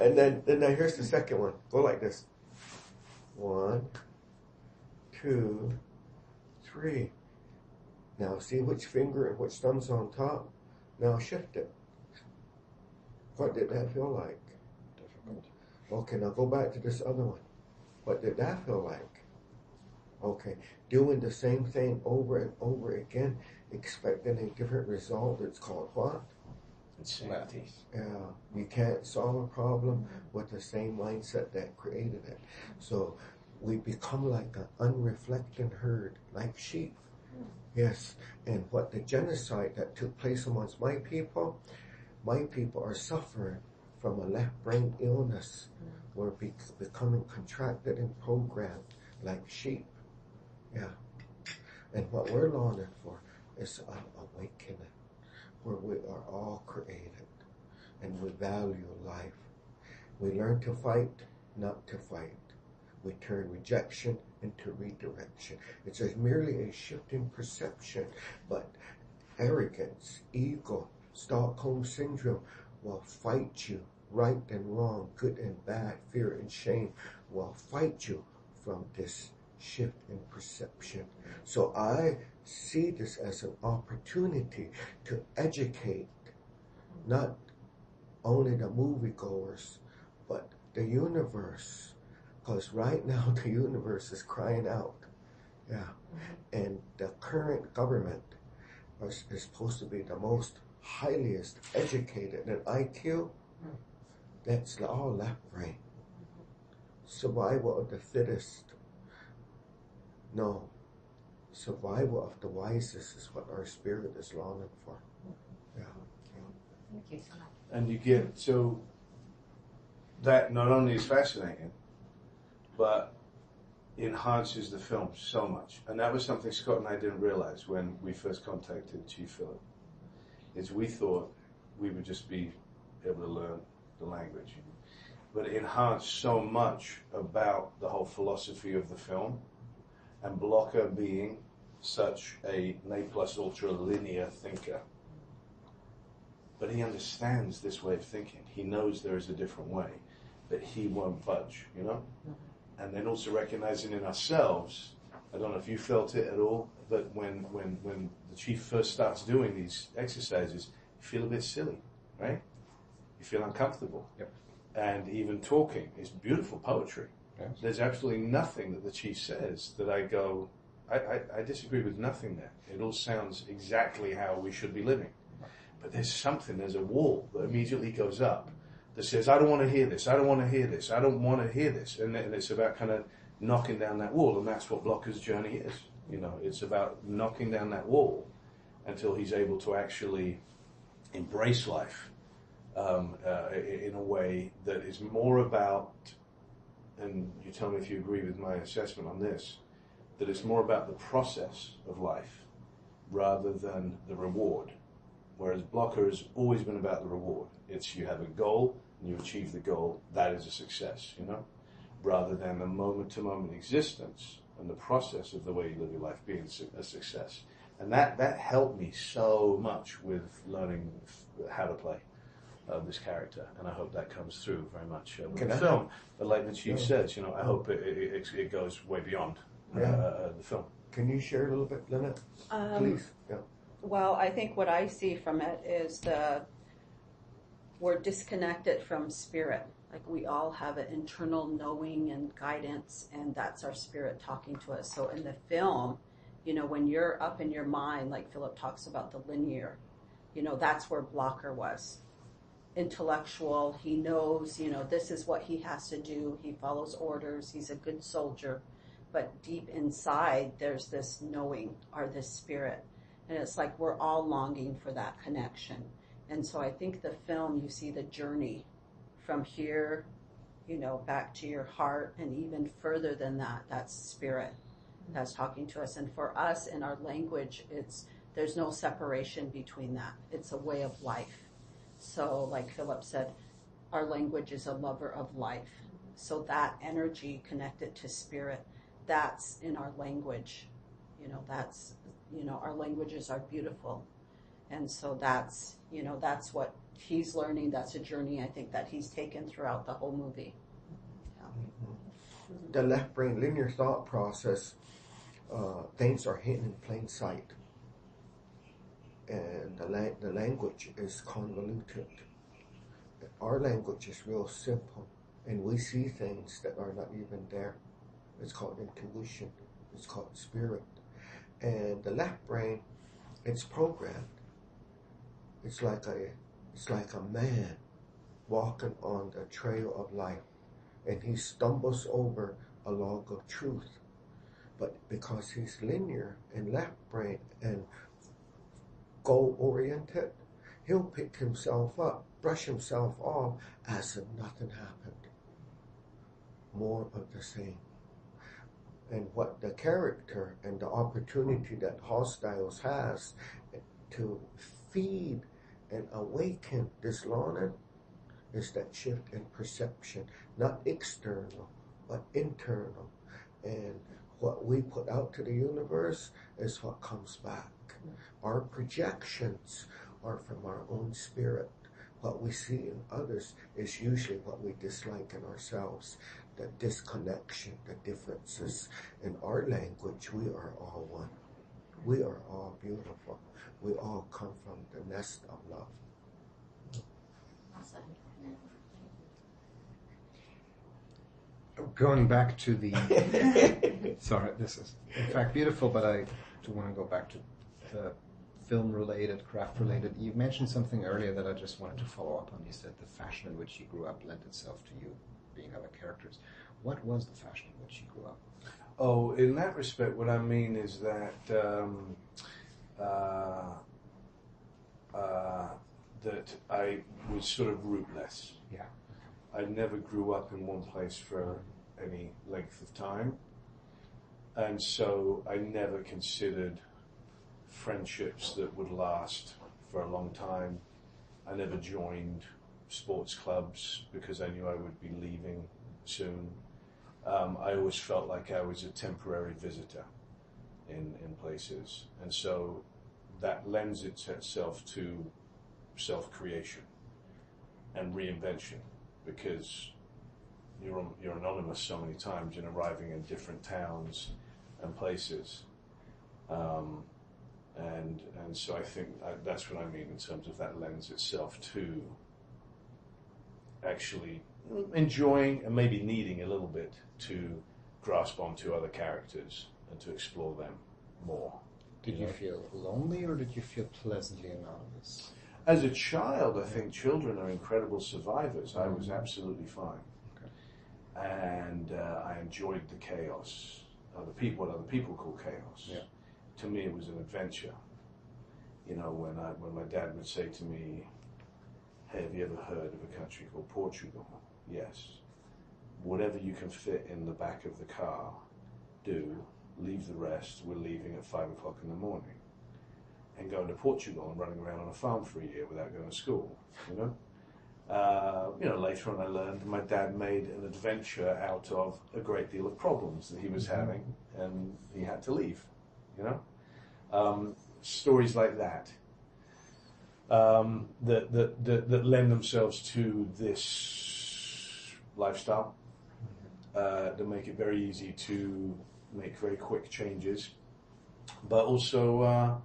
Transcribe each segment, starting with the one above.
And then here's the second one. Go like this. 1, 2, 3. Now see which finger and which thumb's on top. Now shift it. What did that feel like? Difficult. Okay, now go back to this other one. What did that feel like? Okay, doing the same thing over and over again, expecting a different result. It's called what? Insanity. Yeah, you can't solve a problem with the same mindset that created it. So we become like an unreflecting herd, like sheep. Yes, and what the genocide that took place amongst my people are suffering from a left brain illness. We're becoming contracted and programmed like sheep. Yeah, and what we're longing for is an awakening, where we are all created and we value life. We learn to fight, not to fight. We turn rejection into redirection. It's merely a shift in perception, but arrogance, ego, Stockholm syndrome will fight you. Right and wrong, good and bad, fear and shame will fight you from this shift in perception. So I see this as an opportunity to educate not only the moviegoers, but the universe. Because right now the universe is crying out. Yeah. And the current government is supposed to be the most highest educated in IQ. That's all left brain. Survival of the fittest. No. Survival of the wisest is what our spirit is longing for. Yeah. Thank you so much. And you get, so that not only is fascinating, but enhances the film so much. And that was something Scott and I didn't realize when we first contacted Chief Philip. Is we thought we would just be able to learn the language. But it enhanced so much about the whole philosophy of the film, and Blocker being such a ne plus ultra linear thinker. But he understands this way of thinking. He knows there is a different way, but he won't budge, you know? And then also recognizing in ourselves, I don't know if you felt it at all, but when the Chief first starts doing these exercises, you feel a bit silly, right? You feel uncomfortable. Yep. And even talking is beautiful poetry. Yes. There's absolutely nothing that the Chief says that I go, I disagree with nothing there. It all sounds exactly how we should be living. But there's a wall that immediately goes up that says, I don't want to hear this, I don't want to hear this, I don't want to hear this. And it's about kind of knocking down that wall, and that's what Blocker's journey is. You know, it's about knocking down that wall until he's able to actually embrace life in a way that is more about, and you tell me if you agree with my assessment on this, that it's more about the process of life rather than the reward. Whereas Blocker has always been about the reward. It's you have a goal and you achieve the goal, that is a success, you know? Rather than the moment-to-moment existence and the process of the way you live your life being a success. And that helped me so much with learning how to play this character, and I hope that comes through very much with the film. But like the Chief says, you know, I hope it goes way beyond the film. Can you share a little bit, Lynette? Please. Yeah. Well, I think what I see from it is we're disconnected from spirit. Like we all have an internal knowing and guidance, and that's our spirit talking to us. So in the film, you know, when you're up in your mind, like Philip talks about the linear, you know, that's where Blocker was. Intellectual, he knows, you know, this is what he has to do. He follows orders. He's a good soldier. But deep inside, there's this knowing or this spirit. And it's like we're all longing for that connection. And so I think the film, you see the journey from here, you know, back to your heart, and even further than that, that's spirit that's talking to us. And for us in our language, there's no separation between that. It's a way of life. So like Philip said, our language is a lover of life. So that energy connected to spirit, that's in our language. You know, our languages are beautiful. And so that's what he's learning. That's a journey I think that he's taken throughout the whole movie. The left brain linear thought process, things are hidden in plain sight, and the language is convoluted. Our language is real simple, and we see things that are not even there. It's called intuition. It's called spirit. And the left brain, it's programmed. It's like a man walking on the trail of life, and he stumbles over a log of truth. But because he's linear and left brain and goal oriented, he'll pick himself up, brush himself off as if nothing happened. More of the same. And what the character and the opportunity that Hostiles has to feed and awaken this longing is that shift in perception, not external, but internal. And what we put out to the universe is what comes back. Our projections are from our own spirit. What we see in others is usually what we dislike in ourselves. The disconnection, the differences. In our language, we are all one. We are all beautiful. We all come from the nest of love. Awesome. Going back to the... Sorry, this is in fact beautiful, but I do want to go back to the film-related, craft-related. You mentioned something earlier that I just wanted to follow up on. You said the fashion in which you grew up lent itself to you being other characters. What was the fashion in which you grew up? Oh, in that respect, what I mean is that that I was sort of rootless. Yeah. I never grew up in one place for any length of time, and so I never considered friendships that would last for a long time. I never joined sports clubs because I knew I would be leaving soon. I always felt like I was a temporary visitor in places, and so that lends itself to self-creation and reinvention, because you're anonymous so many times in arriving in different towns and places, and so I think that's what I mean in terms of that lends itself to actually enjoying and maybe needing a little bit to grasp onto other characters and to explore them more. Did you feel lonely or did you feel pleasantly anonymous? As a child, I think children are incredible survivors. I was absolutely fine. Okay. And I enjoyed the chaos, what other people call chaos. Yeah. To me, it was an adventure. You know, when my dad would say to me, "Hey, have you ever heard of a country called Portugal?" Yes. Whatever you can fit in the back of the car, do. Leave the rest. We're leaving at 5 o'clock in the morning. And going to Portugal and running around on a farm for a year without going to school, you know? Later on I learned my dad made an adventure out of a great deal of problems that he was having, and he had to leave, you know? Stories like that. That lend themselves to this lifestyle, that make it very easy to make very quick changes, but also,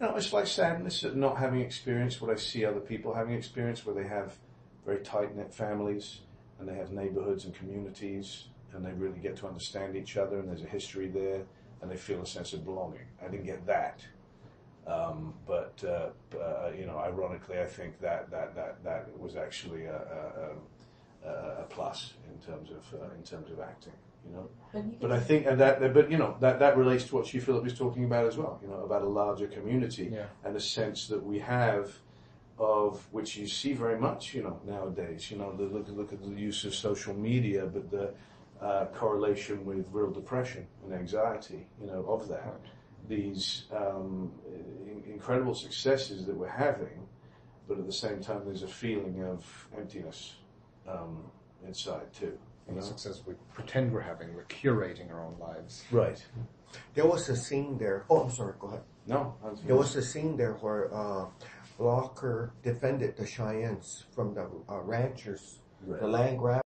it's like sadness at not having experienced what I see other people having experienced, where they have very tight-knit families and they have neighborhoods and communities and they really get to understand each other and there's a history there and they feel a sense of belonging. I didn't get that. But ironically, I think that was actually a plus in terms of acting, you know. But I think that relates to what Hugh Philip is talking about as well, you know, about a larger community, Yeah. and a sense that we have of which you see very much, you know, nowadays. You know, look at the use of social media, but the correlation with real depression and anxiety, you know, of that. Right. These incredible successes that we're having, but at the same time there's a feeling of emptiness inside too. And the success we pretend we're having, we're curating our own lives. Right. There was a scene there. Oh, I'm sorry. Go ahead. No. There was a scene there where block her, defended the Cheyennes from the ranchers, Right. the land grabbers.